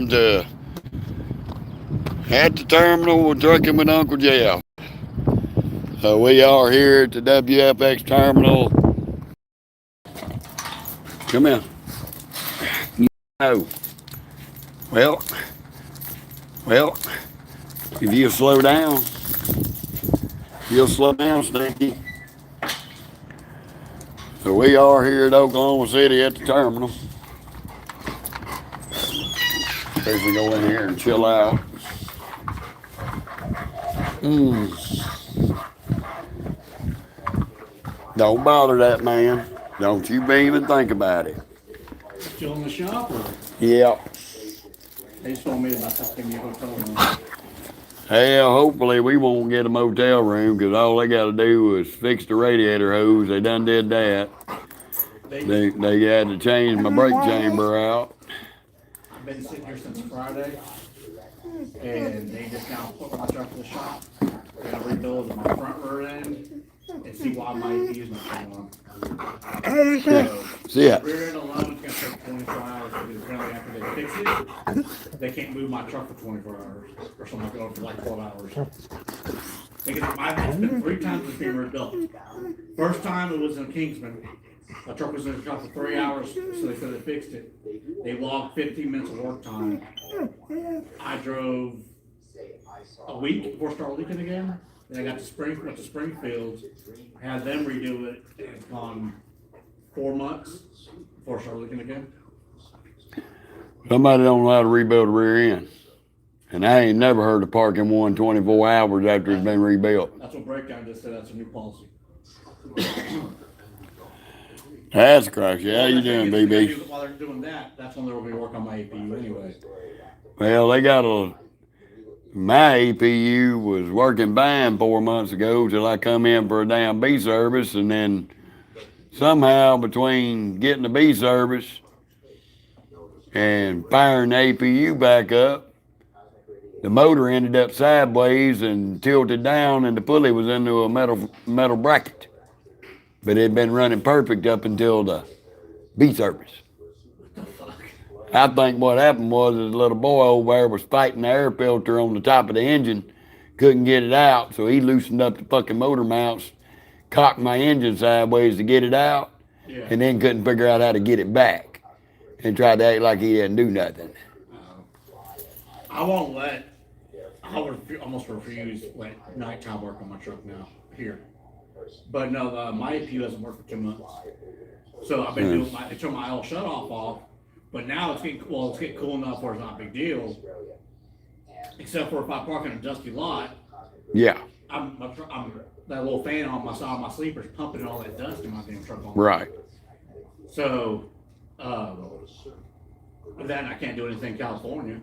to At the Terminal with Trucking with Uncle Jeff. We are here at the WFX Terminal. Come in. No. Well, well, if you slow down, you'll slow down, Stinky. So we are here at Oklahoma City at the terminal. If we go in here and chill out. Don't bother that man. Don't you even think about it. Still in the shop, or Yep. they just told me about that thing you hotel room. Hell, hopefully we won't get a motel room because all they got to do is fix the radiator hose. They done did that. They had to change my brake chamber out. I've been sitting here since Friday, and they just now put my truck to the shop. They're gonna rebuild my front rear end and see why my AP is not coming on. See ya. Rear end alone is gonna take 24 hours because apparently after they fix it, they can't move my truck for 24 hours or something like that for like 12 hours. It's been 3 times it's been rebuilt. First time it was in Kingsman. My truck was in the shop for 3 hours, so they said they fixed it. They logged 15 minutes of work time. I drove a week before it started leaking again. Then I went to Springfield, had them redo it, and it's gone 4 months before it started leaking again. Somebody don't know how to rebuild a rear end. And I ain't never heard of parking one 24 hours after it's been rebuilt. That's what Breakdown just said. That's a new policy. That's crazy. How you doing, BB? While they're doing that, that's when they'll be working on my APU anyway. Well, my APU was working fine 4 months ago till I come in for a damn B service, and then somehow between getting the B service and firing the APU back up, the motor ended up sideways and tilted down, and the pulley was into a metal bracket. But it had been running perfect up until the B service. I think what happened was this little boy over there was fighting the air filter on the top of the engine, couldn't get it out, so he loosened up the fucking motor mounts, cocked my engine sideways to get it out, and then couldn't figure out how to get it back, and tried to act like he didn't do nothing. I won't I would almost refuse nighttime work on my truck now, here. But no, my APU hasn't worked for 2 months. So I've been doing they turned my oil shutoff off, but now it's getting cool enough where it's not a big deal. Except for if I park in a dusty lot. Yeah. I'm that little fan on my side of my sleeper's pumping all that dust in my damn truck on. Right. So then I can't do anything in California.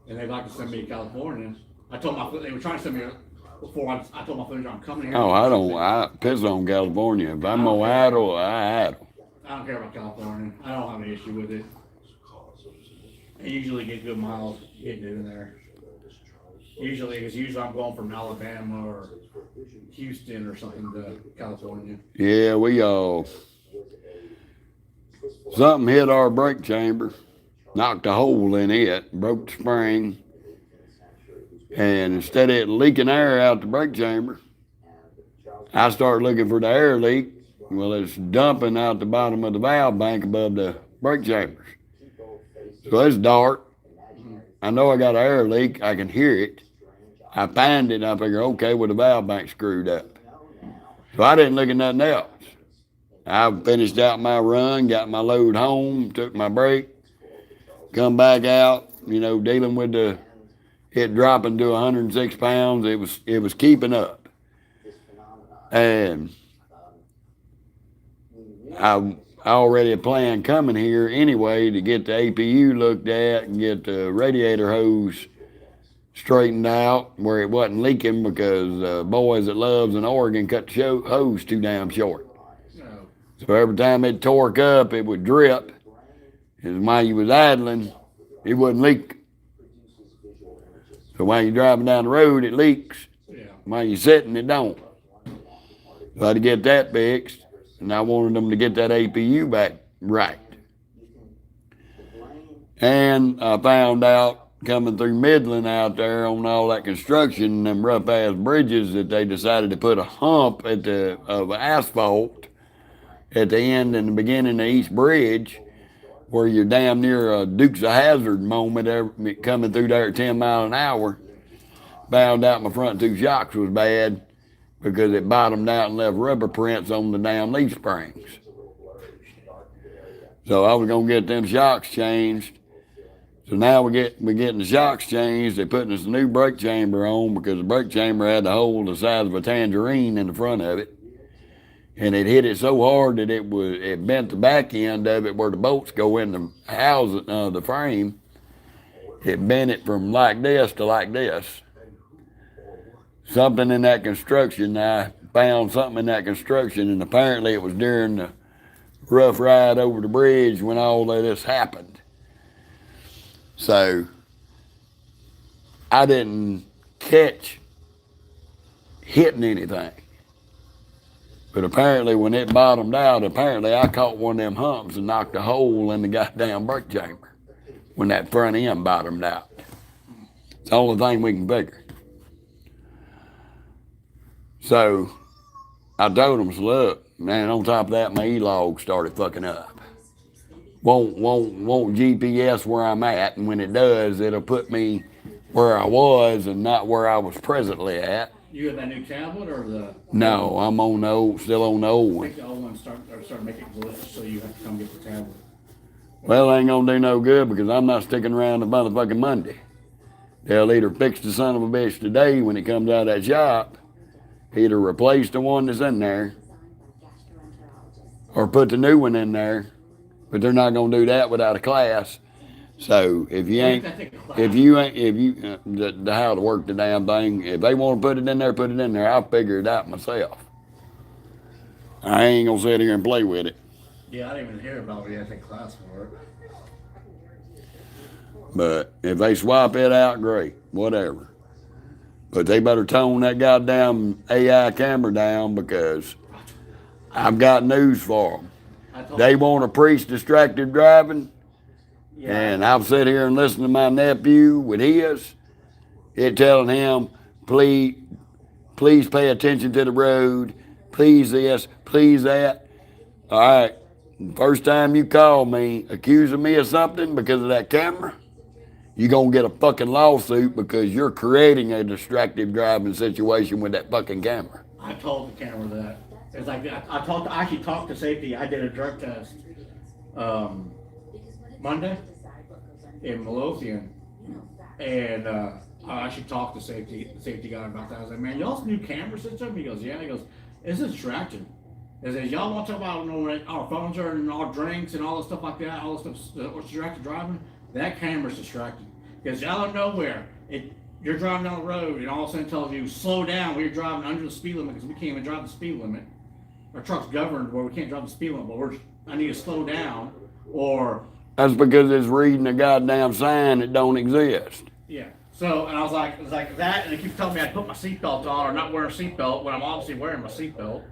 And they'd like to send me to California. They were trying to send me before I told my friends I'm coming here. Oh, I piss on California. If I'm gonna idle, I idle. I don't care about California. I don't have any issue with it. I usually get good miles getting in there. Usually I'm going from Alabama or Houston or something to California. Yeah, something hit our brake chamber, knocked a hole in it, broke the spring. And instead of it leaking air out the brake chamber, I started looking for the air leak. Well, it's dumping out the bottom of the valve bank above the brake chambers. So it's dark. I know I got an air leak. I can hear it. I find it and I figure, okay, well, the valve bank's screwed up. So I didn't look at nothing else. I finished out my run, got my load home, took my break, come back out, dealing with it dropping to 106 pounds. It was keeping up. And I already had planned coming here anyway to get the APU looked at and get the radiator hose straightened out where it wasn't leaking because boys at Loves in Oregon cut the hose too damn short. So every time it torque up, it would drip. And while you was idling, it wouldn't leak. So while you're driving down the road, it leaks. While you're sitting, it don't. So I had to get that fixed, and I wanted them to get that APU back right. And I found out coming through Midland out there on all that construction, them rough ass bridges, that they decided to put a hump of asphalt at the end and the beginning of each bridge, where you're damn near a Dukes of Hazzard moment coming through there at 10 miles an hour. Found out my front two shocks was bad because it bottomed out and left rubber prints on the damn leaf springs. So I was gonna get them shocks changed. So now we're getting the shocks changed. They're putting us a new brake chamber on because the brake chamber had a hole the size of a tangerine in the front of it. And it hit it so hard that it bent the back end of it where the bolts go in the housing the frame. It bent it from like this to like this. Something in that construction, I found something in that construction, and apparently it was during the rough ride over the bridge when all of this happened. So I didn't catch hitting anything. But apparently when it bottomed out, apparently I caught one of them humps and knocked a hole in the goddamn brake chamber when that front end bottomed out. It's the only thing we can figure. So I told him, look, man, on top of that, my E-log started fucking up. Won't GPS where I'm at, and when it does, it'll put me where I was and not where I was presently at. You got that new tablet or the? No, I'm still on the old I one. think the old one started making glitch, so you have to come get the tablet. Well, it ain't gonna do no good because I'm not sticking around to motherfucking Monday. They'll either fix the son of a bitch today when it comes out of that shop, either replace the one that's in there, or put the new one in there. But they're not gonna do that without a class. So if you how to work the damn thing, if they want to put it in there, put it in there. I'll figure it out myself. I ain't gonna sit here and play with it. Yeah, I didn't even hear about it. You had to take class for it. But if they swap it out, great, whatever. But they better tone that goddamn AI camera down because I've got news for them. They want to preach distracted driving. Yeah. And I've sat here and listened to my nephew with his, it telling him, please pay attention to the road, please this, please that. All right, first time you call me accusing me of something because of that camera, you're going to get a fucking lawsuit because you're creating a distracted driving situation with that fucking camera. I told the camera that. It's like, I actually talked to safety. I did a drug test Monday in Midlothian, and I actually talked to the safety guy about that. I was like, man, y'all's new camera system? He goes, yeah. He goes, it's a distraction. He says, y'all want to talk about when our phones are and our drinks and all the stuff like that, all the stuff distracted driving? That camera's distracting. Because out of nowhere, you're driving down the road and all of a sudden it tells you, slow down when you're driving under the speed limit because we can't even drive the speed limit. Our truck's governed where we can't drive the speed limit, but I need to slow down, or... That's because it's reading a goddamn sign that don't exist. Yeah. So, and I was like that, and it keeps telling me I put my seatbelt on or not wearing a seatbelt when I'm obviously wearing my seatbelt.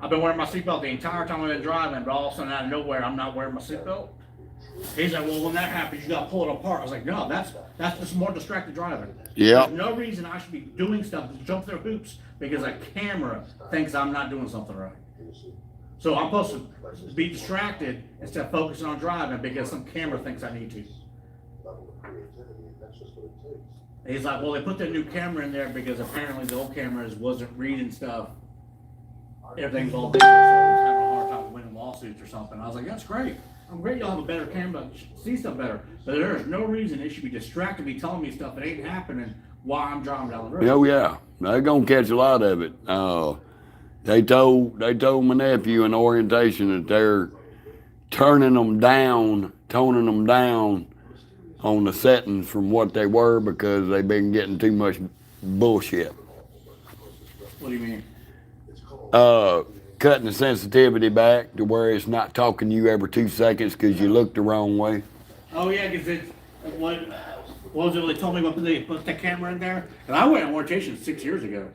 I've been wearing my seatbelt the entire time I've been driving, but all of a sudden out of nowhere I'm not wearing my seatbelt. He's like, well, when that happens, you gotta pull it apart. I was like, no, that's just more distracted driving. Yeah. There's no reason I should be doing stuff to jump through hoops because a camera thinks I'm not doing something right. So I'm supposed to be distracted instead of focusing on driving because some camera thinks I need to. And he's like, well, they put that new camera in there because apparently the old cameras wasn't reading stuff. Everything's all digital, so I was having a hard time winning lawsuits or something. I was like, that's great. I'm great y'all have a better camera, see stuff better. But there's no reason it should be distracting me, telling me stuff that ain't happening while I'm driving down the road. Oh yeah, they're gonna catch a lot of it. They told my nephew in orientation that they're toning them down on the settings from what they were because they've been getting too much bullshit. What do you mean? Cutting the sensitivity back to where it's not talking to you every 2 seconds because you look the wrong way. Oh yeah, because it's what was it? They told me when they put the camera in there, and I went on orientation 6 years ago.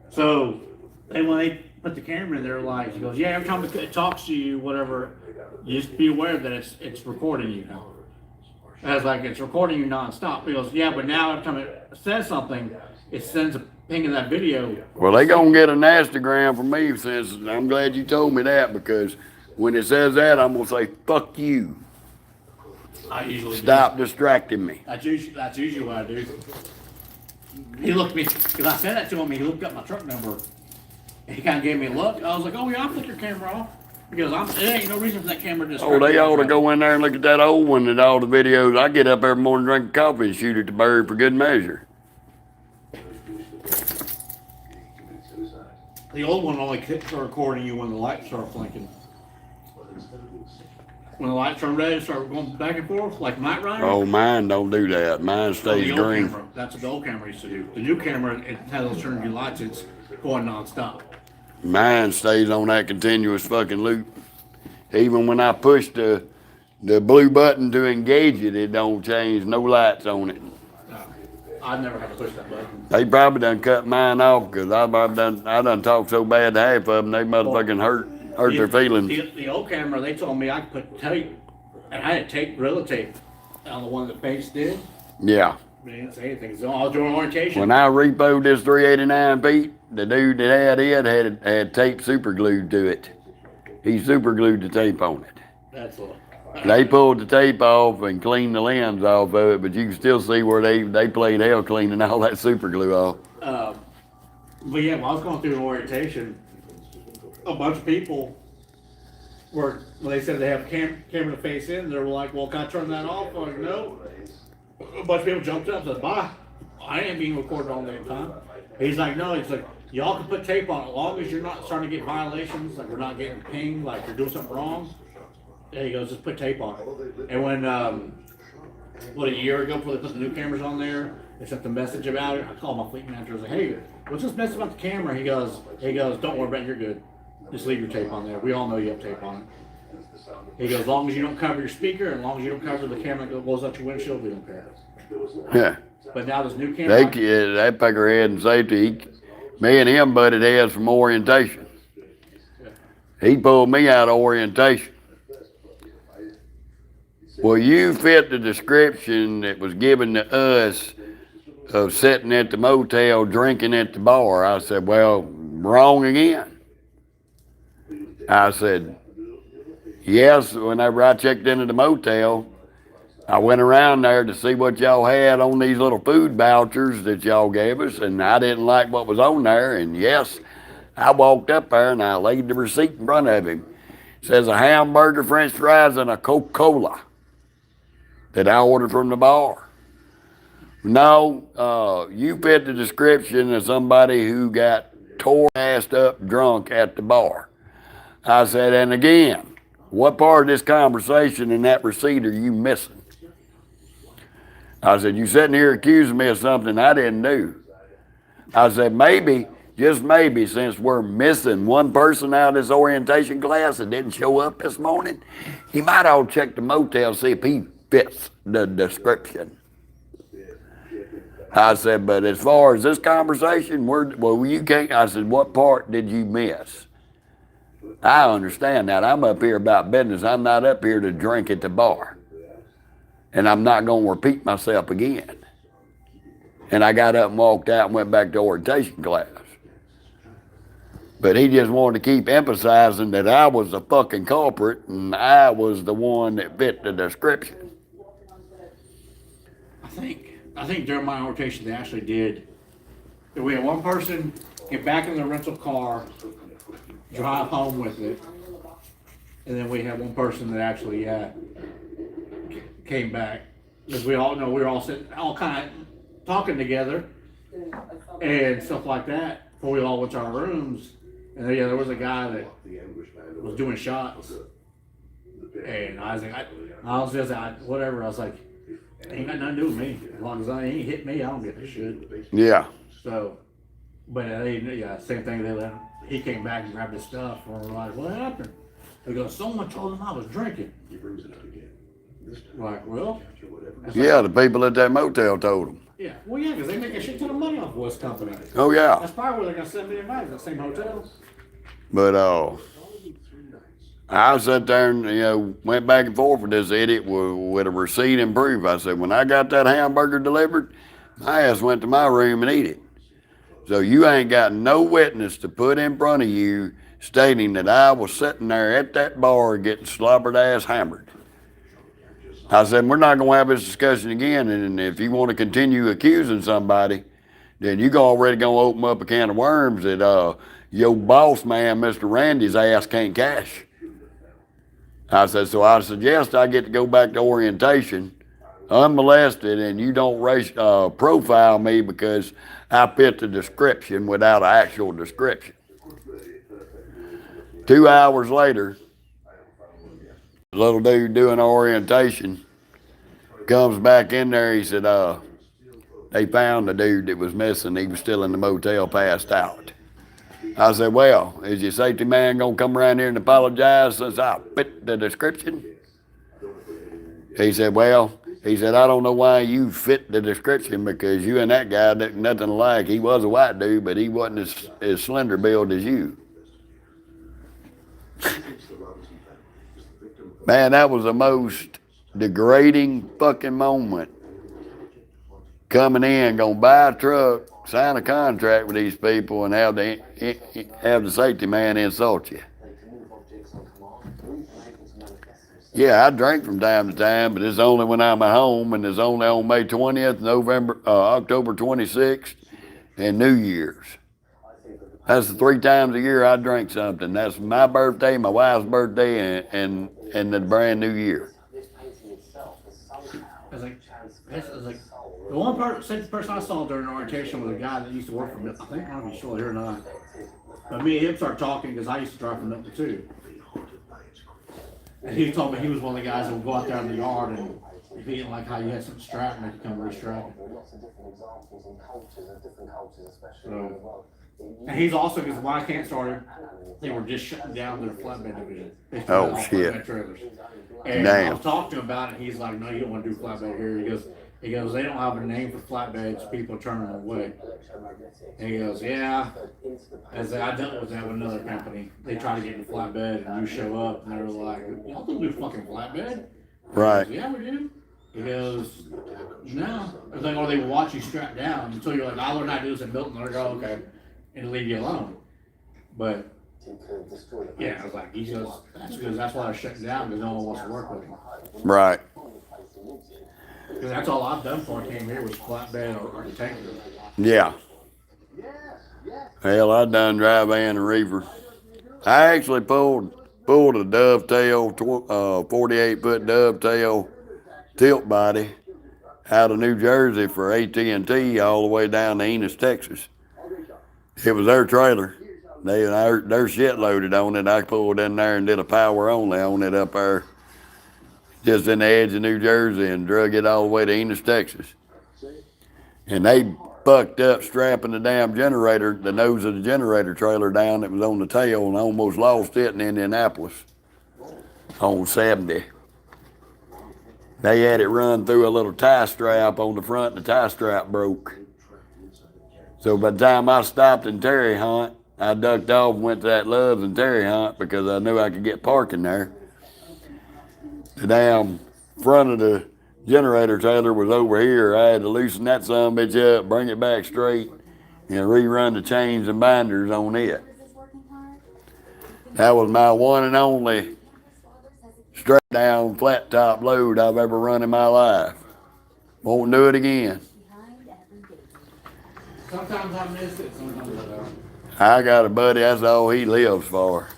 So when they put the camera in there, like he goes, yeah, every time it talks to you, whatever, you just be aware that it's recording you now. And I was like, it's recording you nonstop. He goes, yeah, but now every time it says something, it sends a ping of that video. Well, they gonna get a Nastagram from me since I'm glad you told me that, because when it says that, I'm gonna say, fuck you. I usually Stop distracting me. That's usually what I do. He looked at me, because I said that to him, he looked up my truck number. And he kind of gave me a look. I was like, oh, yeah, I'll flick your camera off. Because there ain't no reason for that camera to distract Oh, they me. ought to go in there and look at that old one and all the videos. I get up every morning, drink coffee, and shoot at the bird for good measure. The old one only starts recording you when the lights start blinking. When the lights turn red, start going back and forth, like Night Rider. Oh, mine don't do that. Mine stays the old green. Camera, that's what the old camera used to do. The new camera, it has those turn green lights, it's going nonstop. Mine stays on that continuous fucking loop. Even when I push the blue button to engage it, it don't change. No lights on it. I've never had to push that button. They probably done cut mine off because I done talked so bad to half of them, they motherfucking hurt their feelings. The old camera, they told me I could put tape, and I had tape, Gorilla tape, on the one that Bates did. Yeah. They didn't say anything. So I was doing orientation. When I repoed this 389 feet, the dude that had it had tape super glued to it. He super glued the tape on it. That's all. They pulled the tape off and cleaned the lens off of it, but you can still see where they played hell cleaning all that super glue off. But yeah, when I was going through orientation, a bunch of people were, when they said they have a camera to face in, they were like, well, can I turn that off? I'm like, no. A bunch of people jumped up and said, bye. I ain't being recorded all the damn time. He's like, no, he's like, y'all can put tape on it as long as you're not starting to get violations, like we're not getting pinged, like you're doing something wrong. There he goes, just put tape on it. And when, a year ago before they put the new cameras on there, they sent the message about it. I called my fleet manager. I was like, hey, what's this message about the camera? He goes, don't worry about it, you're good. Just leave your tape on there. We all know you have tape on it. He goes, as long as you don't cover your speaker, and as long as you don't cover the camera that goes out your windshield, we don't care. Yeah. But now this new camera. That peckerhead and safety, me and him butted heads from orientation. He pulled me out of orientation. Well, you fit the description that was given to us of sitting at the motel drinking at the bar. I said, well, wrong again. I said, yes, whenever I checked into the motel, I went around there to see what y'all had on these little food vouchers that y'all gave us, and I didn't like what was on there. And yes, I walked up there and I laid the receipt in front of him. It says a hamburger, french fries, and a Coca-Cola that I ordered from the bar. No, you fit the description of somebody who got tore-assed up drunk at the bar. I said, and again, what part of this conversation in that receipt are you missing? I said, you sitting here accusing me of something I didn't do. I said, maybe, just maybe, since we're missing one person out of this orientation class that didn't show up this morning, he might ought to check the motel, see if he fits the description. I said, but as far as this conversation, you can't. I said, what part did you miss? I understand that. I'm up here about business. I'm not up here to drink at the bar. And I'm not going to repeat myself again. And I got up and walked out and went back to orientation class. But he just wanted to keep emphasizing that I was the fucking culprit and I was the one that fit the description. I think during my orientation they actually did. We had one person get back in the rental car, drive home with it, and then we had one person that actually came back. Because we all know we were all sitting, all kind of talking together and stuff like that before we all went to our rooms. And then, there was a guy that was doing shots, and I was like, whatever. I was like, ain't got nothing to do with me. As long as I ain't hit me, I don't get the shit. Yeah. So, but same thing. He came back and grabbed his stuff, and we're like, what happened? He goes, someone told him I was drinking. Like, well, yeah, the people at that motel told him. Yeah, well, yeah, because they make a shit ton of money off West Company. Oh yeah. That's probably where they're gonna send me invited, that same hotel. But I sat there and, went back and forth with this idiot with a receipt and proof. I said, when I got that hamburger delivered, my ass went to my room and eat it. So you ain't got no witness to put in front of you stating that I was sitting there at that bar getting slobbered ass hammered. I said, we're not going to have this discussion again, and if you want to continue accusing somebody, then you already going to open up a can of worms that your boss man, Mr. Randy's ass can't cash. I said, so I suggest I get to go back to orientation unmolested, and you don't profile me because I fit the description without an actual description. 2 hours later, the little dude doing orientation comes back in there. He said, they found the dude that was missing. He was still in the motel, passed out. I said, well, is your safety man going to come around here and apologize since I fit the description? He said, I don't know why you fit the description, because you and that guy looked nothing alike. He was a white dude, but he wasn't as slender build as you. Man, that was the most degrading fucking moment. Coming in, gonna buy a truck, sign a contract with these people, and have the safety man insult you. Yeah, I drink from time to time, but it's only when I'm at home, and it's only on May 20th, October 26th, and New Year's. That's the 3 times a year I drink something. That's my birthday, my wife's birthday, and the brand new year. The one person I saw during orientation was a guy that used to work for me. I think I'm sure here or not. But me and him started talking because I used to drive from Milton too. And he told me he was one of the guys that would go out there in the yard, and if he didn't like how you had something strapped, and they could come restrap it. So, and he's also, because when I camp started, they were just shutting down their flatbed division. Oh, shit. And Damn. I was talking to him about it, and he's like, no, you don't want to do flatbed here. He goes, they don't have a name for flatbeds, people turn them away. And he goes, yeah. I said, I dealt with that with another company. They try to get in the flatbed, and you show up, and they're like, y'all don't do fucking flatbed. Right. Goes, yeah, we do. He goes, no. I was like, or they watch you strapped down until you're like, I learned how to do this in Milton. They're like, oh, okay. And leave you alone. But, yeah, I was like, he goes, that's why they're shutting down, because no one wants to work with them. Right. Because that's all I've done before I came here was flatbed or tanker. Yeah. Hell, I done dry van and reefer. I actually pulled a dovetail, 48-foot dovetail tilt body out of New Jersey for AT&T all the way down to Enos, Texas. It was their trailer. Their shit loaded on it. I pulled in there and did a power only on it up there, just in the edge of New Jersey, and drug it all the way to Enos, Texas. And they fucked up strapping the damn generator, the nose of the generator trailer down that was on the tail, and I almost lost it in Indianapolis on 70. They had it run through a little tie strap on the front, and the tie strap broke. So by the time I stopped in Terry Hunt, I ducked off and went to that Love's in Terry Hunt because I knew I could get parking there. The damn front of the generator trailer was over here. I had to loosen that son of a bitch up, bring it back straight, and rerun the chains and binders on it. That was my one and only straight down flat top load I've ever run in my life. Won't do it again. Sometimes I miss it, sometimes I don't. I got a buddy, that's all he lives for.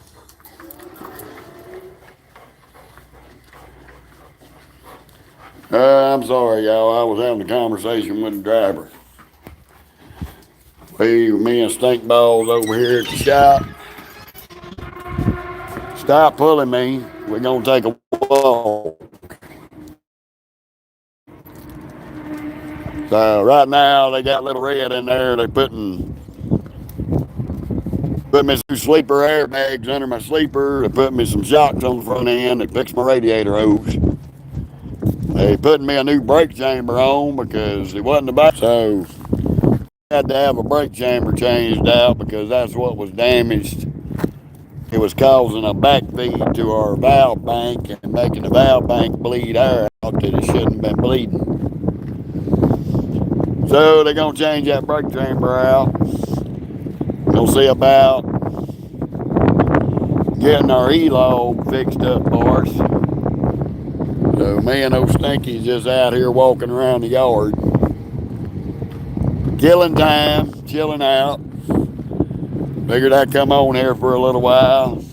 I'm sorry, y'all. I was having a conversation with the driver. Me and Stinkballs over here at the shop. Stop pulling me. We're going to take a walk. So right now, they got little red in there. They're putting me some sleeper airbags under my sleeper. They put me some shocks on the front end. They fixed my radiator hose. They putting me a new brake chamber on because it wasn't about. So I had to have a brake chamber changed out because that's what was damaged. It it was causing a backfeed to our valve bank and making the valve bank bleed air out that it shouldn't have been bleeding. So they're going to change that brake chamber out. We'll see about getting our E-log fixed up for us. So me and those stinkies just out here walking around the yard. Killing time, chilling out. Figured I'd come on here for a little while.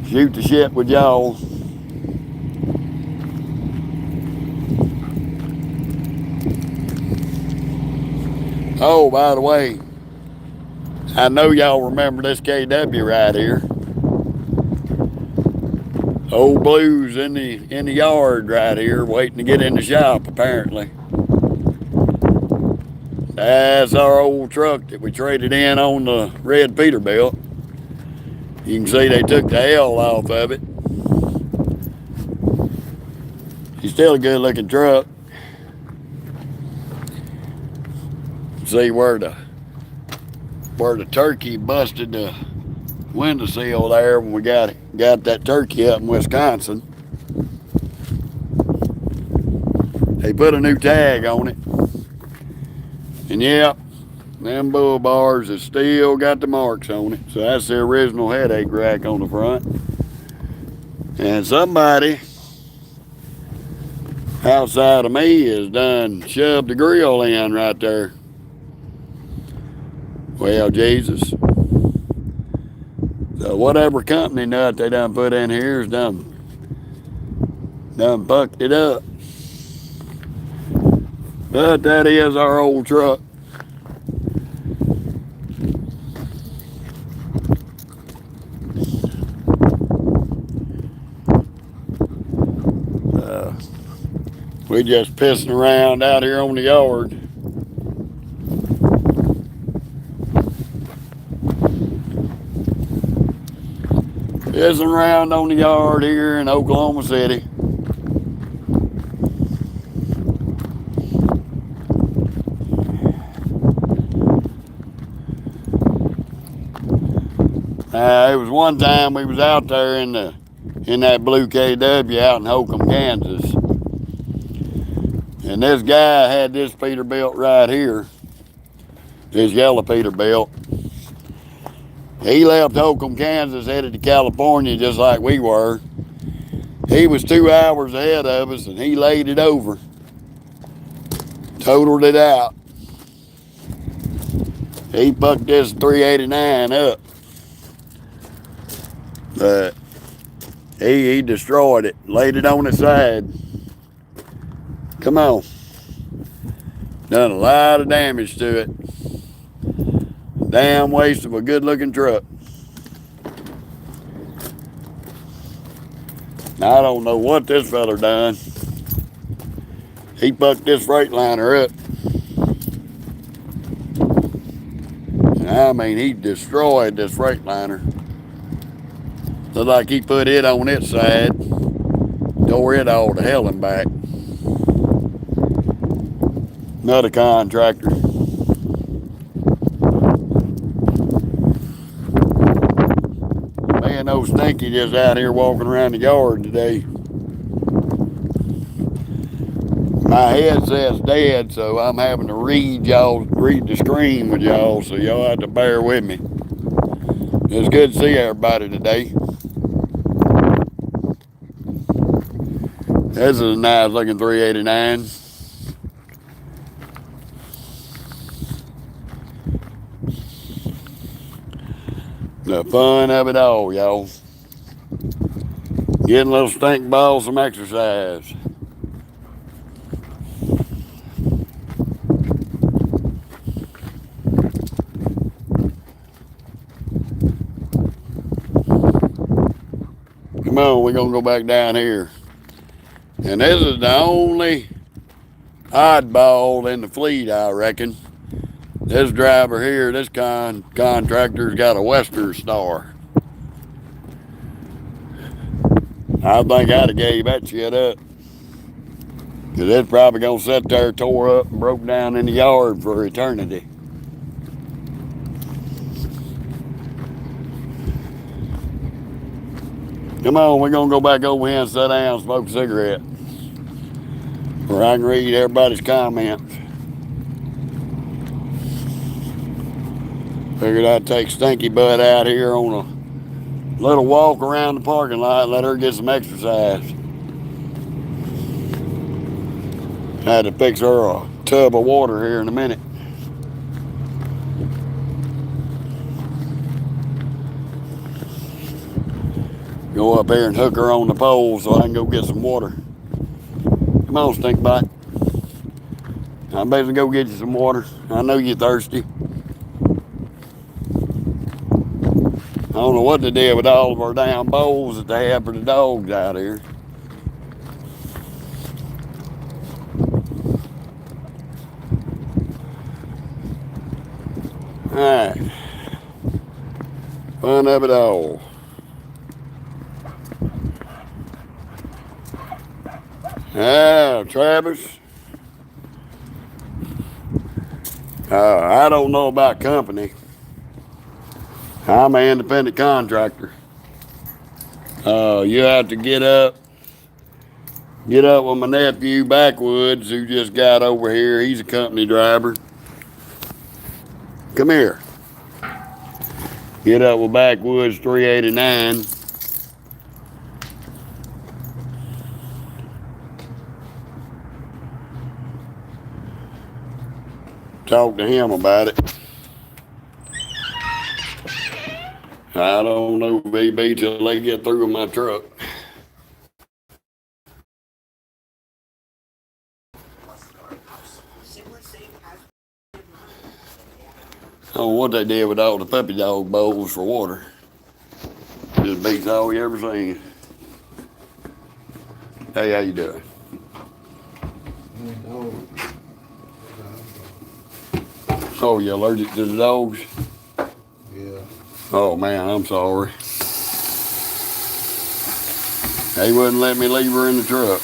Shoot the shit with y'all. Oh, by the way, I know y'all remember this KW right here. Old Blue's in the yard right here, waiting to get in the shop apparently. That's our old truck that we traded in on the red Peterbilt. You can see they took the L off of it. It's still a good looking truck. See where the turkey busted the window sill there when we got that turkey up in Wisconsin. They put a new tag on it. And yep, them bull bars have still got the marks on it. So that's the original headache rack on the front. And somebody outside of me has done shoved the grill in right there. Well, Jesus. So whatever company nut they done put in here is done fucked it up. But that is our old truck. We just pissing around out here on the yard. Pissing around on the yard here in Oklahoma City. It was one time we was out there in that blue KW out in Holcomb, Kansas. And this guy had this Peterbilt right here. This yellow Peterbilt. He left Holcomb, Kansas, headed to California just like we were. He was 2 hours ahead of us and he laid it over. Totaled it out. He fucked this 389 up. But he destroyed it, laid it on its side. Come on. Done a lot of damage to it. Damn waste of a good looking truck. I don't know what this fella done. He fucked this Freightliner up. I mean, he destroyed this Freightliner. Looked like he put it on its side, tore it all to hell and back. Another contractor. Man, those stinky just out here walking around the yard today. My headset's dead, so I'm having to read the screen with y'all, so y'all have to bear with me. It's good to see everybody today. This is a nice looking 389. The fun of it all, y'all. Getting a little stink ball some exercise. Come on, we're gonna go back down here. And this is the only oddball in the fleet, I reckon. This driver here, this contractor's got a Western Star. I think I'd have gave that shit up. Because it's probably going to sit there tore up and broke down in the yard for eternity. Come on, we're gonna go back over here and sit down and smoke a cigarette. Where I can read everybody's comments. Figured I'd take Stinky Butt out here on a little walk around the parking lot and let her get some exercise. Had to fix her a tub of water here in a minute. Go up here and hook her on the pole so I can go get some water. Come on, Stink Bite. I better go get you some water. I know you're thirsty. I don't know what they did with all of our damn bowls that they have for the dogs out here. Alright. Fun of it all. Ah, Travis. I don't know about company. I'm an independent contractor. You have to get up with my nephew Backwoods, who just got over here. He's a company driver. Come here. Get up with Backwoods 389. Talk to him about it. I don't know, BB, till they get through with my truck. I don't know what they did with all the puppy dog bowls for water. Just beats all we ever seen. Hey, how you doing? Oh, you allergic to the dogs? Yeah. Oh, man, I'm sorry. They wouldn't let me leave her in the truck.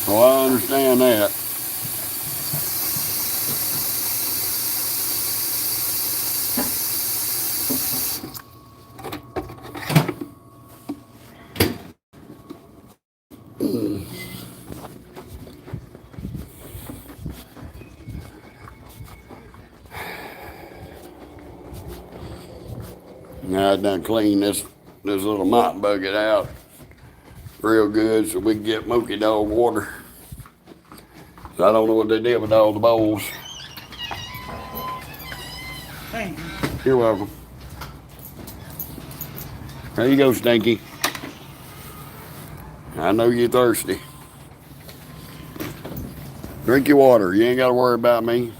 Oh, I understand that. Now I done clean this little mop bucket out real good so we can get Mookie Dog water. So I don't know what they did with all the bowls. Thank you. You're welcome. There you go, Stinky. I know you're thirsty. Drink your water. You ain't got to worry about me.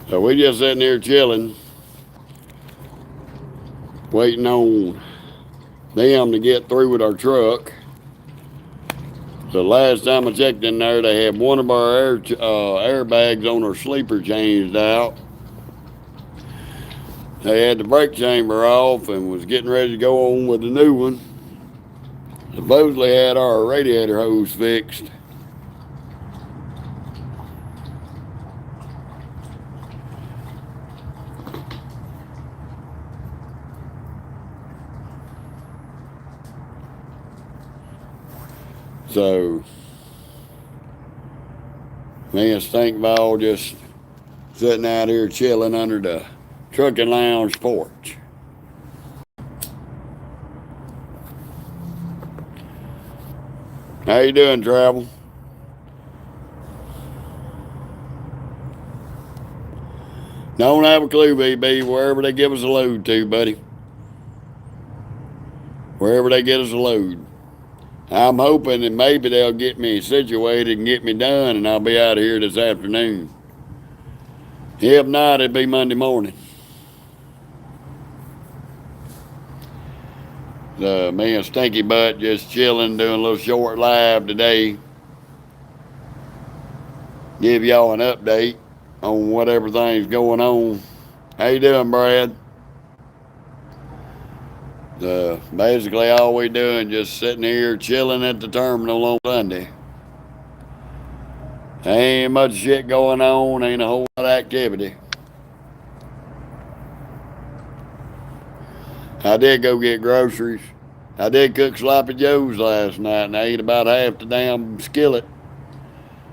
So we just sitting here chilling, waiting on them to get through with our truck. The last time I checked in there, they had one of our airbags on our sleeper changed out. They had the brake chamber off and was getting ready to go on with the new one. Supposedly had our radiator hose fixed. So, me and Stinkball just sitting out here chilling under the trucking lounge porch. How you doing, Travel? Don't have a clue, BB, wherever they give us a load to, buddy. Wherever they get us a load. I'm hoping that maybe they'll get me situated and get me done, and I'll be out of here this afternoon. If not, it'll be Monday morning. Me and Stinky Butt just chilling, doing a little short live today. Give y'all an update on what everything's going on. How you doing, Brad? Basically all we doing just sitting here chilling at the terminal on Sunday. Ain't much shit going on, ain't a whole lot of activity. I did go get groceries. I did cook sloppy joes last night, and I ate about half the damn skillet.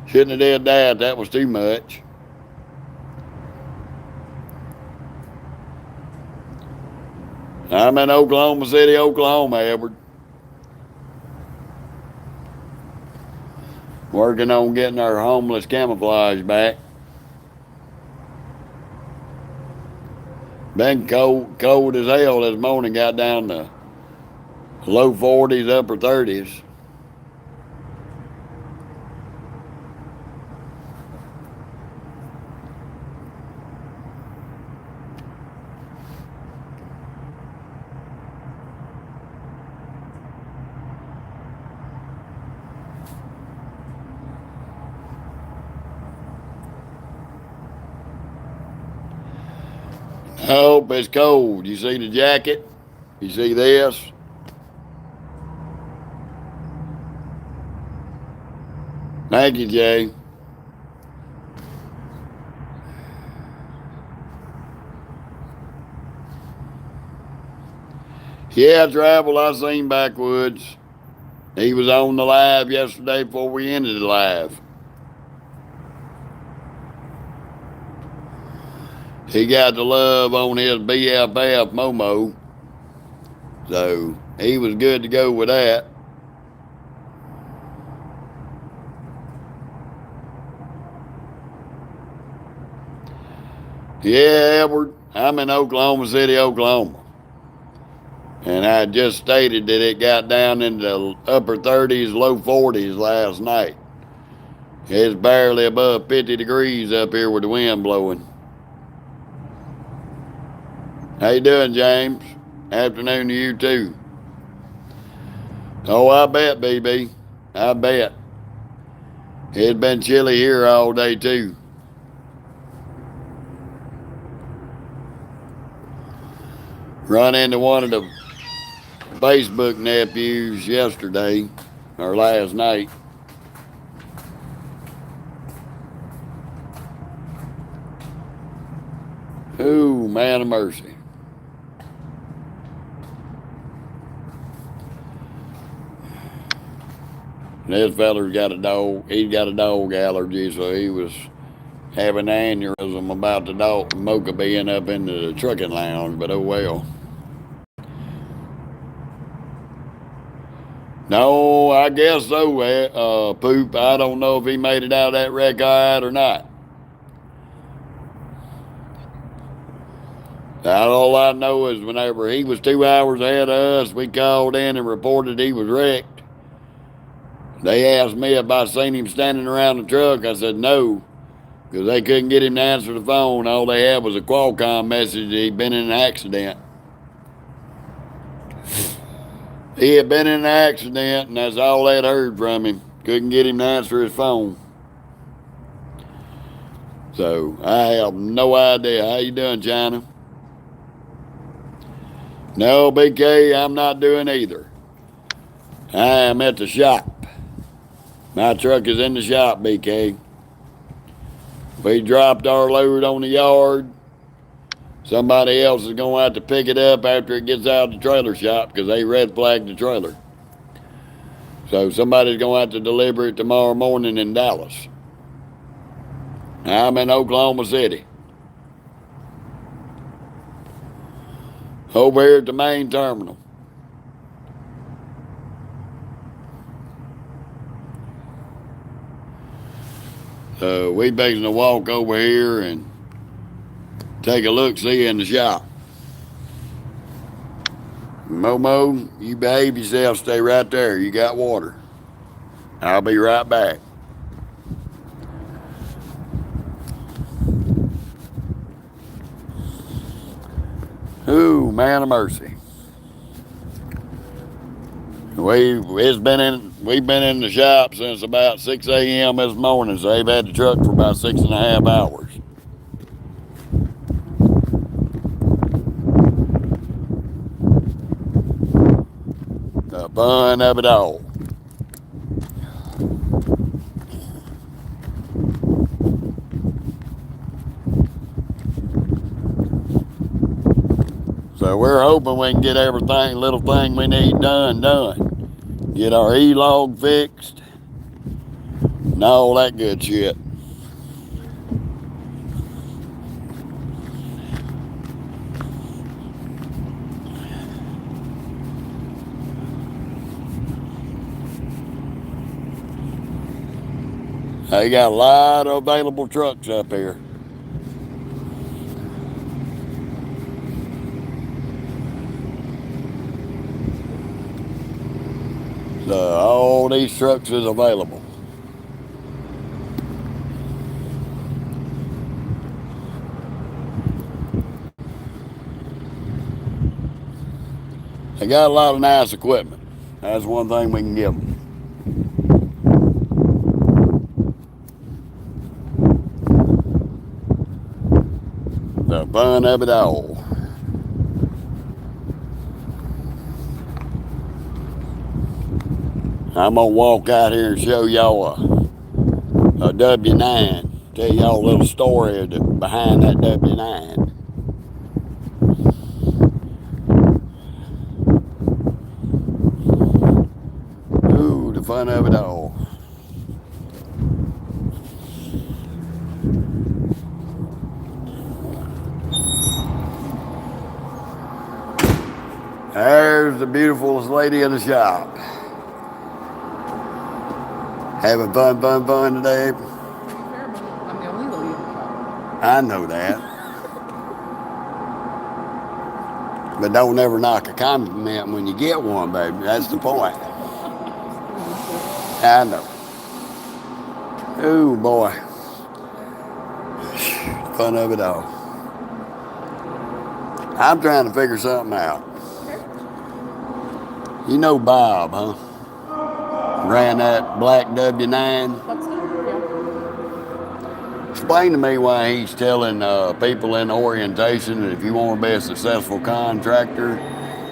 Shouldn't have did that. That was too much. I'm in Oklahoma City, Oklahoma, Edward. Working on getting our homeless camouflage back. Been cold as hell this morning. Got down to low 40s, upper 30s. I hope it's cold. You see the jacket? You see this? Thank you, Jay. Yeah, travel. I seen Backwoods. He was on the live yesterday before we ended the live. He got the love on his BFF Momo. So he was good to go with that. Yeah, Edward, I'm in Oklahoma City, Oklahoma. And I just stated that it got down into the upper 30s, low 40s last night. It's barely above 50 degrees up here with the wind blowing. How you doing, James? Afternoon to you, too. Oh, I bet, BB. I bet. It's been chilly here all day, too. Run into one of the Facebook nephews yesterday, or last night. Ooh, man of mercy. This feller's got a dog. He's got a dog allergy, so he was having an aneurysm about the dog Mocha being up into the trucking lounge, but oh well. No, I guess so, Poop. I don't know if he made it out of that wreck all right or not. All I know is whenever he was 2 hours ahead of us, we called in and reported he was wrecked. They asked me if I seen him standing around the truck. I said no, because they couldn't get him to answer the phone. All they had was a Qualcomm message that he'd been in an accident. He had been in an accident, and that's all they'd heard from him. Couldn't get him to answer his phone. So I have no idea. How you doing, China? No, BK, I'm not doing either. I am at the shop. My truck is in the shop, BK. We dropped our load on the yard. Somebody else is going to have to pick it up after it gets out of the trailer shop because they red flagged the trailer. So somebody's going to have to deliver it tomorrow morning in Dallas. I'm in Oklahoma City. Over here at the main terminal. So we basically walk over here and take a look-see in the shop. Momo, you behave yourself. Stay right there. You got water. I'll be right back. Ooh, man of mercy. We've been in the shop since about 6 a.m. this morning, so they've had the truck for about 6.5 hours. The fun of it all. So So we're hoping we can get everything, little thing we need done. Get our E-log fixed and all that good shit. They got a lot of available trucks up here. So all these trucks is available. They got a lot of nice equipment. That's one thing we can give them. The fun of it all. I'm gonna walk out here and show y'all a W9. Tell y'all a little story behind that W9. Ooh, the fun of it all. There's the beautifulest lady in the shop. Having fun today. I'm the only lady in the shop. I know that. But don't ever knock a compliment when you get one, baby. That's the point. I know. Ooh, boy. Fun of it all. I'm trying to figure something out. You know Bob, huh? Ran that black W9. Explain to me why he's telling people in orientation that if you want to be a successful contractor,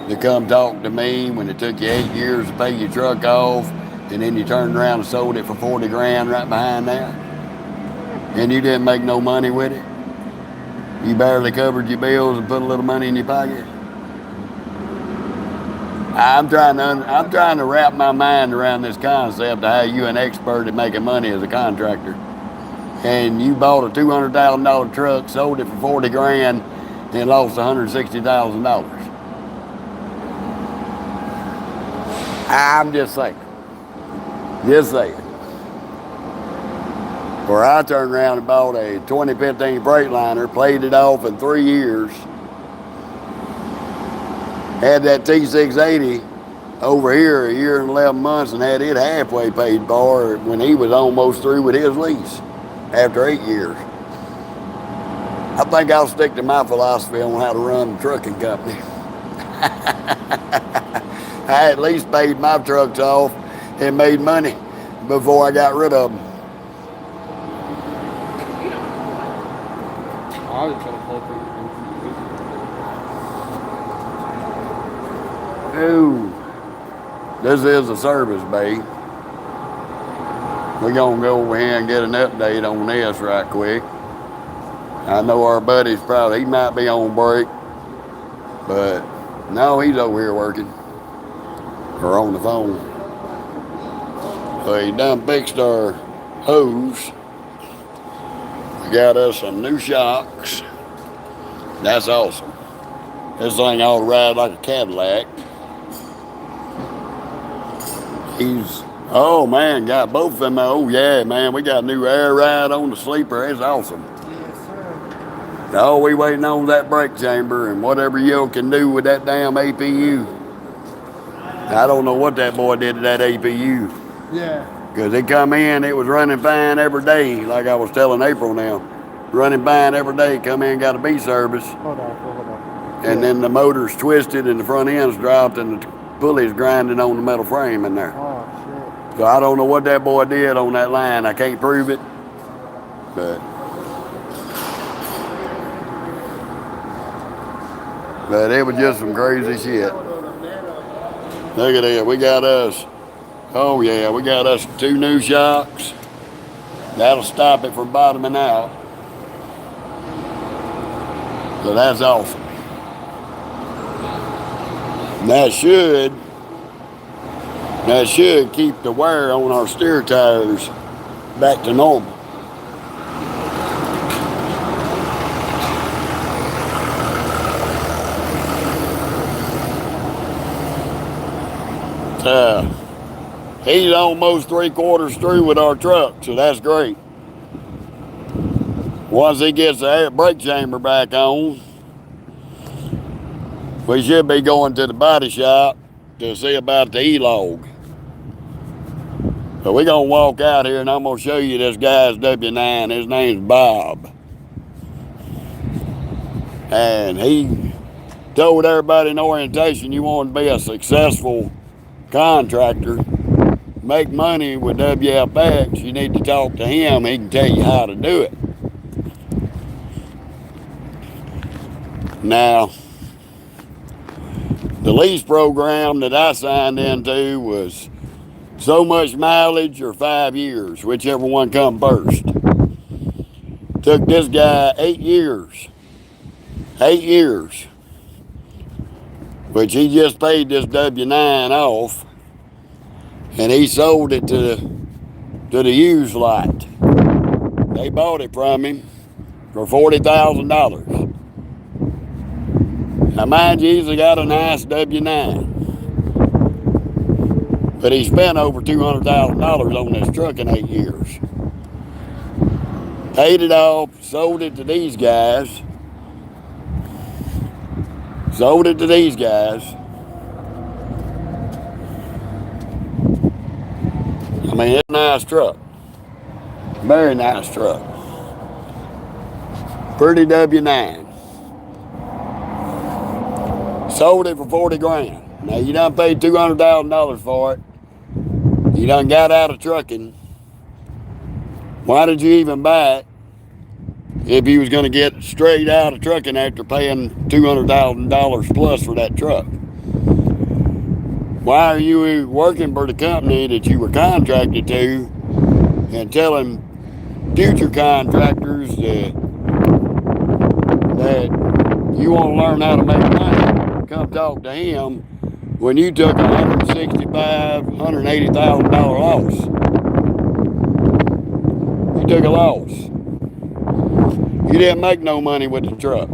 to come talk to me when it took you 8 years to pay your truck off, and then you turned around and sold it for 40 grand right behind that, and you didn't make no money with it. You barely covered your bills and put a little money in your pocket. I'm trying to wrap my mind around this concept of how you an expert at making money as a contractor. And you bought a $200,000 truck, sold it for 40 grand, and lost $160,000. I'm just saying. Just saying. Where I turned around and bought a 2015 Freightliner, paid it off in 3 years, had that T680 over here a year and 11 months and had it halfway paid for when he was almost through with his lease after 8 years. I think I'll stick to my philosophy on how to run the trucking company. I at least paid my trucks off and made money before I got rid of them. Ooh, this is a service bay. We're gonna go over here and get an update on this right quick. I know our buddy's he might be on break, but no, he's over here working or on the phone. So he done fixed our hose. We got us some new shocks. That's awesome. This thing ought to ride like a Cadillac. Oh man, got both of them. Oh yeah, man, we got a new air ride on the sleeper. It's awesome. Yes, sir. All we waiting on that brake chamber and whatever you can do with that damn APU. I don't know what that boy did to that APU. Yeah. Because it come in, it was running fine every day, like I was telling April now. Running fine every day, come in, got a B service. Hold on. And then the motor's twisted and the front end's dropped and the pulley's grinding on the metal frame in there. Oh, shit. So I don't know what that boy did on that line. I can't prove it, but it was just some crazy shit. Look at that. We got us 2 new shocks. That'll stop it from bottoming out. So that's awesome. And that should keep the wear on our steer tires back to normal. He's almost 3/4 through with our truck, so that's great. Once he gets the brake chamber back on, we should be going to the body shop to see about the E-log. So we're going to walk out here and I'm going to show you this guy's W9. His name's Bob. And he told everybody in orientation, you want to be a successful contractor, make money with WFX, you need to talk to him. He can tell you how to do it. Now, the lease program that I signed into was so much mileage or 5 years, whichever one come first. Took this guy 8 years. 8 years. Which he just paid this W9 off, and he sold it to the used lot. They bought it from him for $40,000. Now mind you, he's got a nice W9. But he spent over $200,000 on this truck in 8 years. Paid it off, sold it to these guys. Sold it to these guys. I mean, it's a nice truck. Very nice truck. Pretty W9. Sold it for 40 grand. Now, you done paid $200,000 for it. You done got out of trucking. Why did you even buy it if you was going to get straight out of trucking after paying $200,000 plus for that truck? Why are you working for the company that you were contracted to and telling future contractors that you want to learn how to make money? Come talk to him when you took a $165,000, $180,000 loss. You took a loss. You didn't make no money with the truck.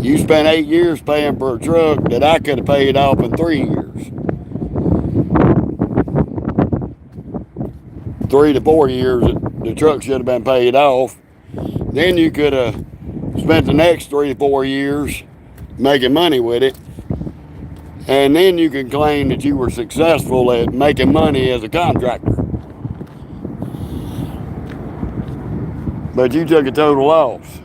You spent 8 years paying for a truck that I could have paid off in 3 years. 3 to 4 years, the truck should have been paid off. Then you could have spent the next 3 to 4 years making money with it. And then you can claim that you were successful at making money as a contractor. But you took a total loss.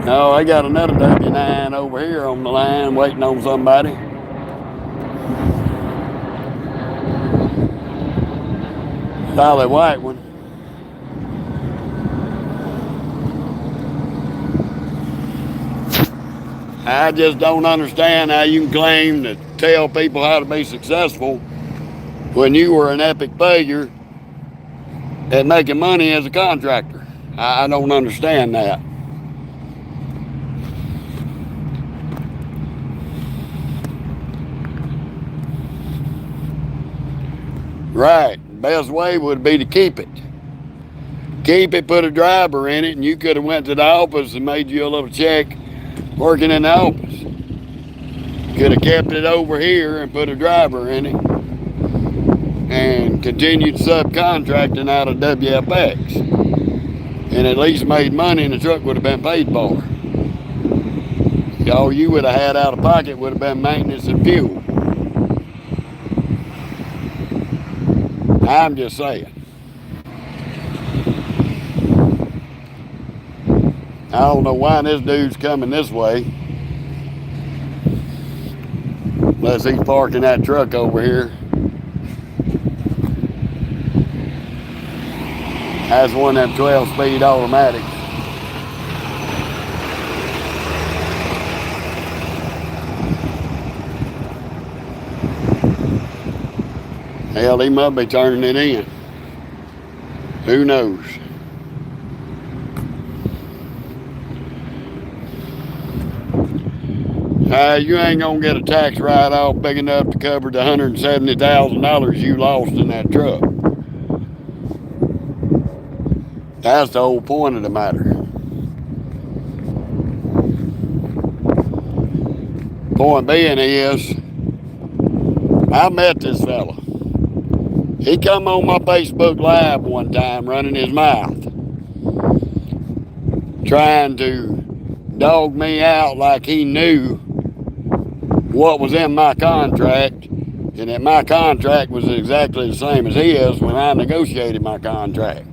Oh, I got another W9 over here on the line waiting on somebody. Solid white one. I just don't understand how you can claim to tell people how to be successful when you were an epic failure at making money as a contractor. I don't understand that. Right. Best way would be to keep it. Keep it, put a driver in it, and you could have went to the office and made you a little check working in the office. Could have kept it over here and put a driver in it and continued subcontracting out of WFX. And at least made money and the truck would have been paid for. All you would have had out of pocket would have been maintenance and fuel. I'm just saying. I don't know why this dude's coming this way. Unless he's parking that truck over here. That's one of them 12-speed automatics. Hell, he might be turning it in. Who knows? You ain't gonna get a tax write-off big enough to cover the $170,000 you lost in that truck. That's the whole point of the matter. Point being is, I met this fella. He come on my Facebook Live one time running his mouth, trying to dog me out like he knew what was in my contract, and that my contract was exactly the same as his when I negotiated my contract.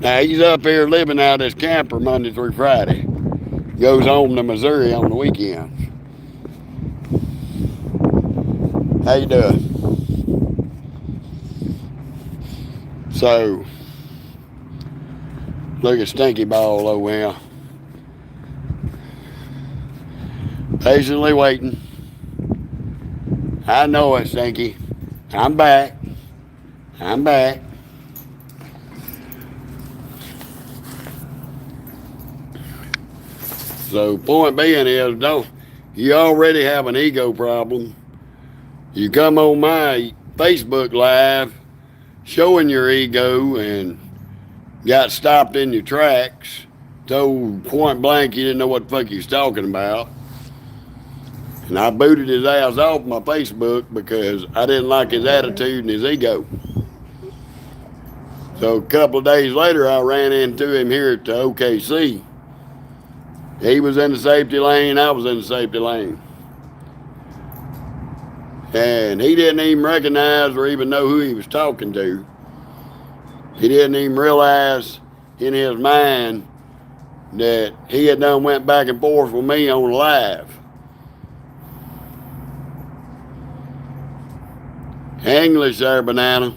Now, he's up here living out his camper Monday through Friday. Goes home to Missouri on the weekends. How you doing? So, look at Stinky Ball over here. Patiently waiting. I know it, Stinky. I'm back. I'm back. So, point being is, you already have an ego problem. You come on my Facebook Live showing your ego and got stopped in your tracks, told point blank you didn't know what the fuck you was talking about. And I booted his ass off my Facebook because I didn't like his attitude and his ego. So a couple of days later, I ran into him here at the OKC. He was in the safety lane, I was in the safety lane. And he didn't even recognize or even know who he was talking to. He didn't even realize in his mind that he had done went back and forth with me on live. English there, Banana.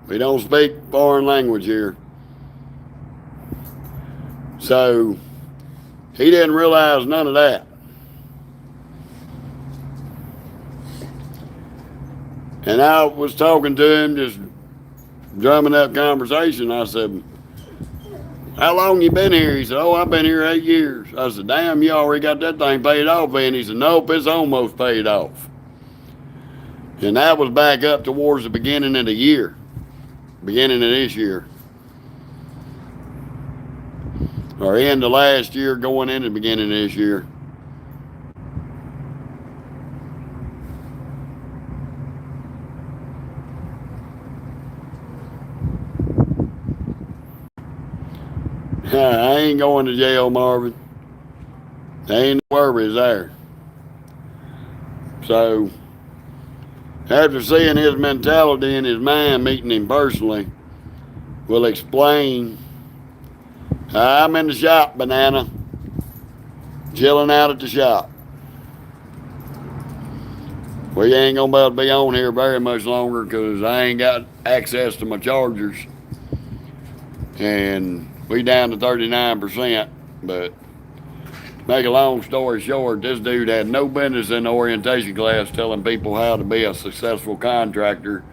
We don't speak foreign language here. So, he didn't realize none of that. And I was talking to him, just drumming up conversation. I said, how long you been here? He said, oh, I've been here 8 years. I said, damn, you already got that thing paid off. And he said, nope, it's almost paid off. And that was back up towards the beginning of the year. Beginning of this year. Or end of last year, going into the beginning of this year. I ain't going to jail, Marvin. There ain't no worries there. So, after seeing his mentality and his mind, meeting him personally, will explain. I'm in the shop, Banana. Chilling out at the shop. We ain't gonna be able to be on here very much longer because I ain't got access to my chargers. And we down to 39%, but make a long story short, this dude had no business in the orientation class telling people how to be a successful contractor,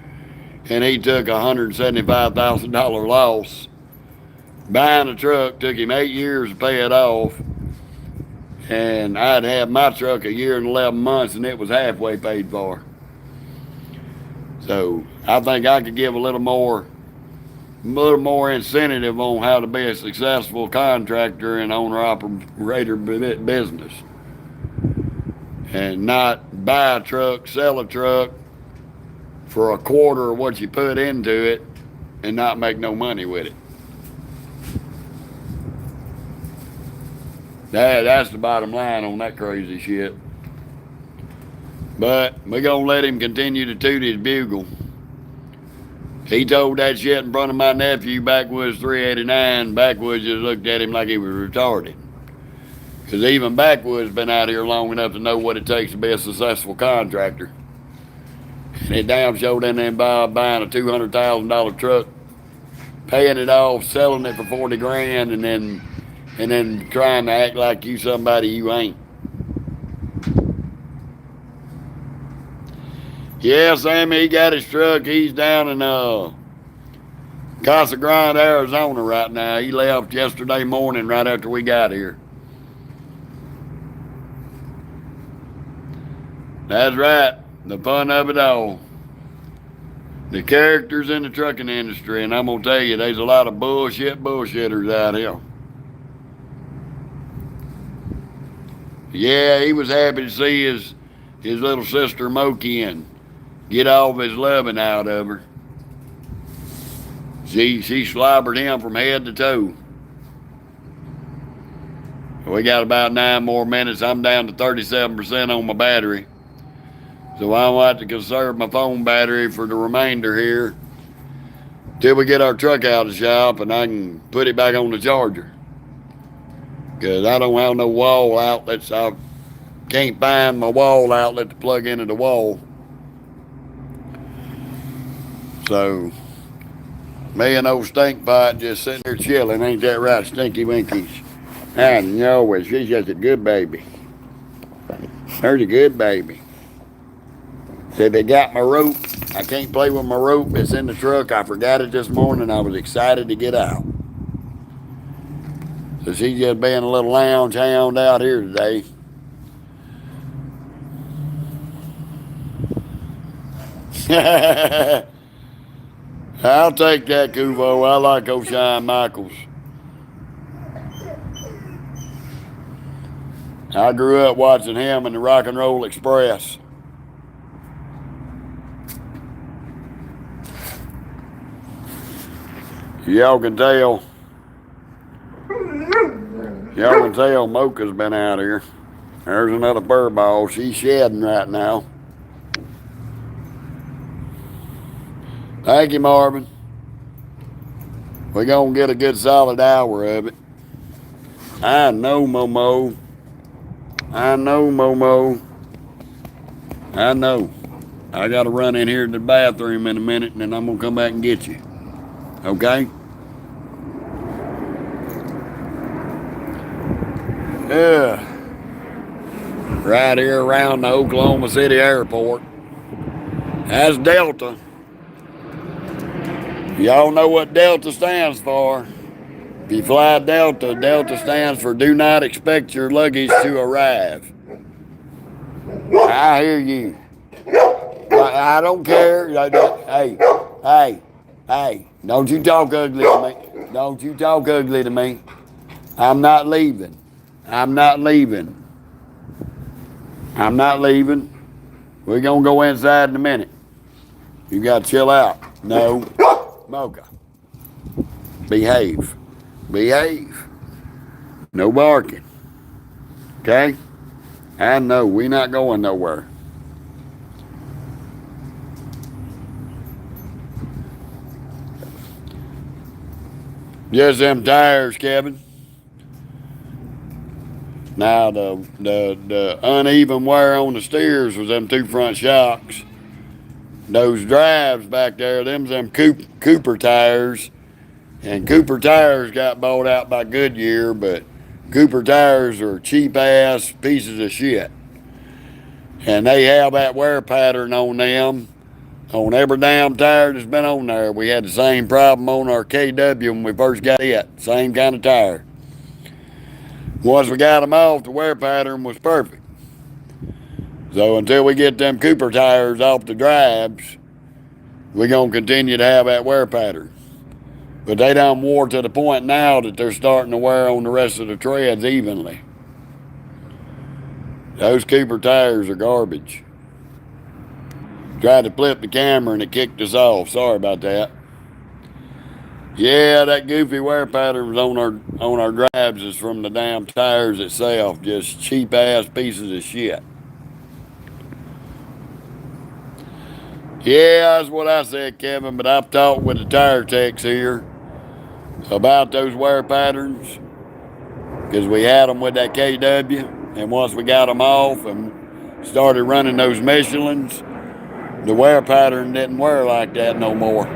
and he took a $175,000 loss. Buying a truck took him 8 years to pay it off, and I'd had my truck a year and 11 months, and it was halfway paid for. So I think I could give a little more incentive on how to be a successful contractor and owner-operator business. And not buy a truck, sell a truck for a quarter of what you put into it and not make no money with it. That's the bottom line on that crazy shit. But we're going to let him continue to toot his bugle. He told that shit in front of my nephew, Backwoods 389. Backwoods just looked at him like he was retarded. Because even Backwoods been out here long enough to know what it takes to be a successful contractor. And it damn sure didn't involve buying a $200,000 truck, paying it off, selling it for 40 grand, and then trying to act like you somebody you ain't. Yeah, Sammy, he got his truck. He's down in Casa Grande, Arizona right now. He left yesterday morning right after we got here. That's right. The fun of it all. The characters in the trucking industry, and I'm gonna tell you, there's a lot of bullshitters out here. Yeah, he was happy to see his little sister Moki and get all of his loving out of her. She slobbered him from head to toe. We got about 9 more minutes. I'm down to 37% on my battery. So I'm going to have to conserve my phone battery for the remainder here till we get our truck out of the shop and I can put it back on the charger. Because I don't have no wall outlets. I can't find my wall outlet to plug into the wall. So, me and old Stinkpot just sitting there chilling. Ain't that right, Stinky Winkies? I know it. She's just a good baby. There's a good baby. Said they got my rope. I can't play with my rope. It's in the truck. I forgot it this morning. I was excited to get out. So she's just being a little lounge hound out here today. I'll take that, Kuvo. I like O'Shine Michaels. I grew up watching him in the Rock and Roll Express. Y'all can tell Mocha's been out here. There's another fur ball. She's shedding right now. Thank you, Marvin. We're going to get a good solid hour of it. I know, Momo. I know. I got to run in here to the bathroom in a minute, and then I'm going to come back and get you. Okay? Yeah. Right here around the Oklahoma City airport. That's Delta. Y'all know what Delta stands for. If you fly Delta, Delta stands for do not expect your luggage to arrive. I hear you. I don't care. Hey, don't you talk ugly to me. Don't you talk ugly to me. I'm not leaving. We're going to go inside in a minute. You got to chill out. No. Mocha. Behave. No barking. Okay? I know we're not going nowhere. Just them tires, Kevin. Now the uneven wear on the steers was them 2 front shocks. Those drives back there, them Cooper tires. And Cooper tires got bought out by Goodyear, but Cooper tires are cheap ass pieces of shit. And they have that wear pattern on them. On every damn tire that's been on there. We had the same problem on our KW when we first got it. Same kind of tire. Once we got them off, the wear pattern was perfect. So until we get them Cooper tires off the drives, we're going to continue to have that wear pattern. But they done wore to the point now that they're starting to wear on the rest of the treads evenly. Those Cooper tires are garbage. Tried to flip the camera and it kicked us off. Sorry about that. Yeah, that goofy wear pattern was on our drives is from the damn tires itself. Just cheap ass pieces of shit. Yeah, that's what I said, Kevin, but I've talked with the tire techs here about those wear patterns because we had them with that KW, and once we got them off and started running those Michelins, the wear pattern didn't wear like that no more.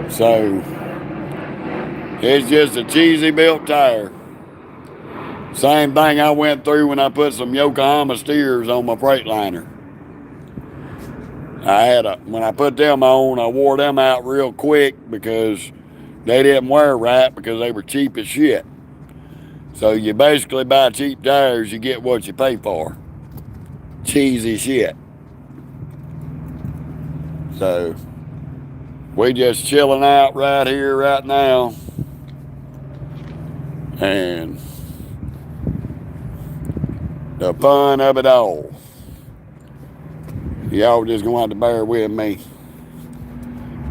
So it's just a cheesy built tire. Same thing I went through when I put some Yokohama steers on my Freightliner. When I put them on, I wore them out real quick because they didn't wear right because they were cheap as shit. So you basically buy cheap tires, you get what you pay for. Cheesy shit. So we just chilling out right here, right now. And the fun of it all. Y'all just gonna have to bear with me.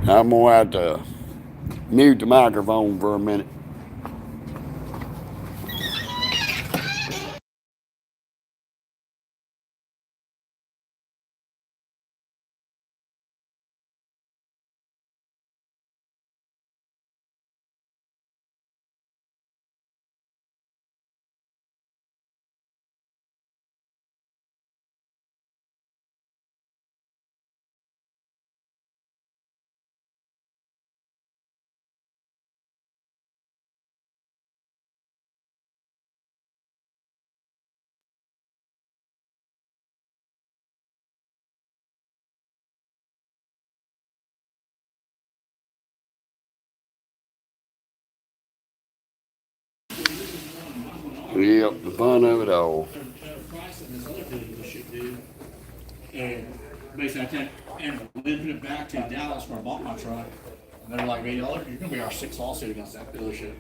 I'm gonna have to mute the microphone for a minute. Yep, the fun of it all. And basically, and living it back to Dallas where I bought my truck. And they're like, $80, you're gonna be our sixth lawsuit against that dealership.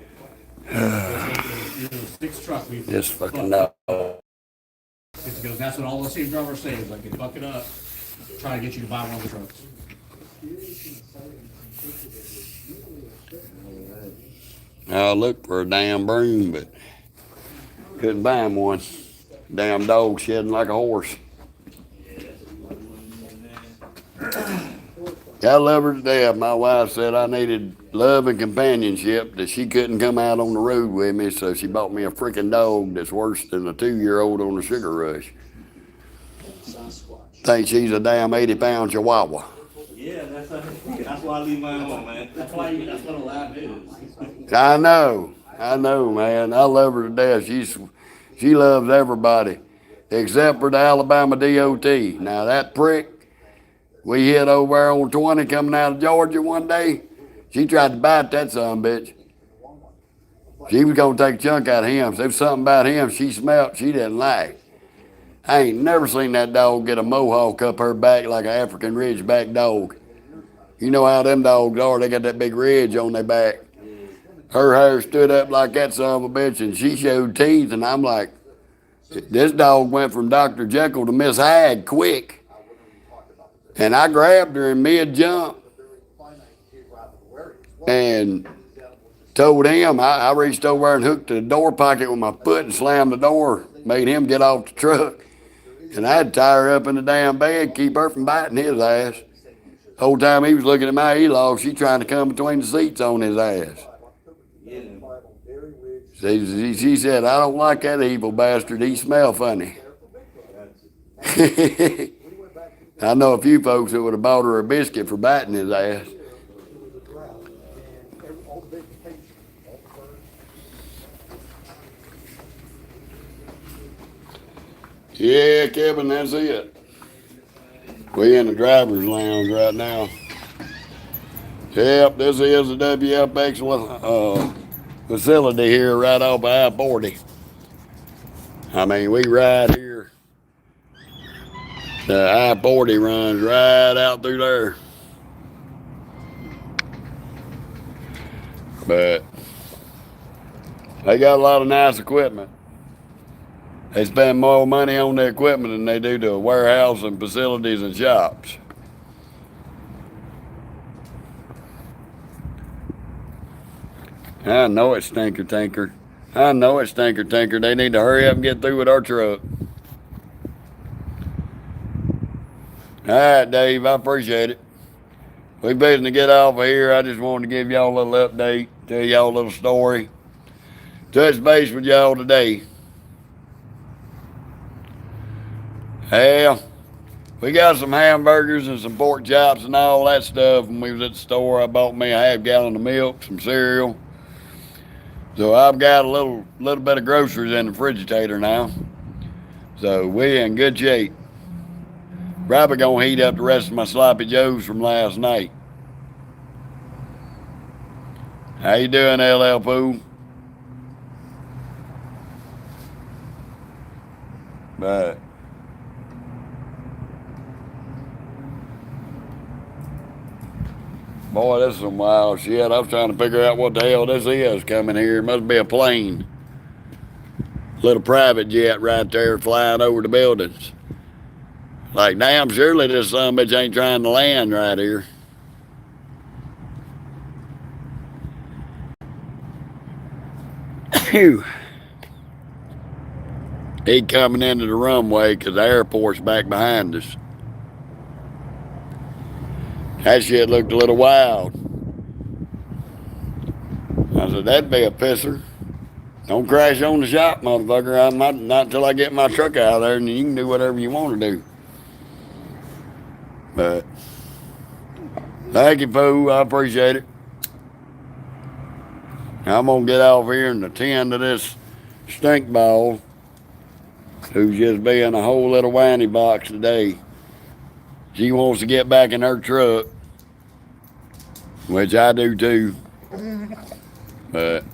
Six truck we Just fucking know. because that's what all the same drivers say is like, they fuck it up, try to get you to buy one of the trucks. I looked for a damn broom, but couldn't find one. Damn dog shedding like a horse. I love her to death. My wife said I needed love and companionship, that she couldn't come out on the road with me, so she bought me a freaking dog that's worse than a 2-year-old on a sugar rush. Think she's a damn 80-pound chihuahua. Yeah, that's why I leave mine alone, man. That's what a lab is. I know, man. I love her to death. She loves everybody, except for the Alabama DOT. Now that prick, we hit over there on 20 coming out of Georgia one day. She tried to bite that son of a bitch. She was gonna take a chunk out of him. So there was something about him she smelt she didn't like. I ain't never seen that dog get a mohawk up her back like an African Ridgeback dog. You know how them dogs are, they got that big ridge on their back. Her hair stood up like that son of a bitch, and she showed teeth, and I'm like, this dog went from Dr. Jekyll to Miss Hyde quick. And I grabbed her in mid-jump and told him, I reached over and hooked the door pocket with my foot and slammed the door, made him get off the truck. And I had to tie her up in the damn bed, keep her from biting his ass. The whole time he was looking at my e-log, she trying to come between the seats on his ass. She said, I don't like that evil bastard. He smell funny. I know a few folks that would have bought her a biscuit for biting his ass. Yeah, Kevin, that's it. We in the driver's lounge right now. Yep, this is the WFX facility here right off of I-40. I mean, we right here. The I-40 runs right out through there. But they got a lot of nice equipment. They spend more money on the equipment than they do to a warehouse and facilities and shops. I know it's Stinker Tinker. I know it's Stinker Tinker. They need to hurry up and get through with our truck. All right, Dave, I appreciate it. We better to get off of here. I just wanted to give y'all a little update, tell y'all a little story. Touch base with y'all today. Hell, we got some hamburgers and some pork chops and all that stuff. When we was at the store, I bought me a half-gallon of milk, some cereal. So I've got a little bit of groceries in the refrigerator now. So we in good shape. Probably gonna heat up the rest of my sloppy joes from last night. How you doing, LL Pooh? But boy, this is some wild shit. I was trying to figure out what the hell this is coming here. It must be a plane. Little private jet right there flying over the buildings. Like, damn, surely this son of a bitch ain't trying to land right here. Phew. He coming into the runway because the airport's back behind us. That shit looked a little wild. I said, that'd be a pisser. Don't crash on the shop, motherfucker. I'm not until I get my truck out of there, and you can do whatever you want to do. But thank you, fool. I appreciate it. I'm gonna get off here and attend to this stink ball who's just being a whole little whiny box today. She wants to get back in her truck, which I do too. But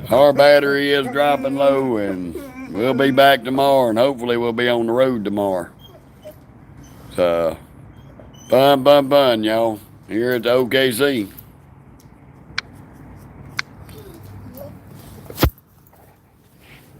our battery is dropping low, and we'll be back tomorrow, and hopefully we'll be on the road tomorrow. So, bun, y'all, here at the OKC.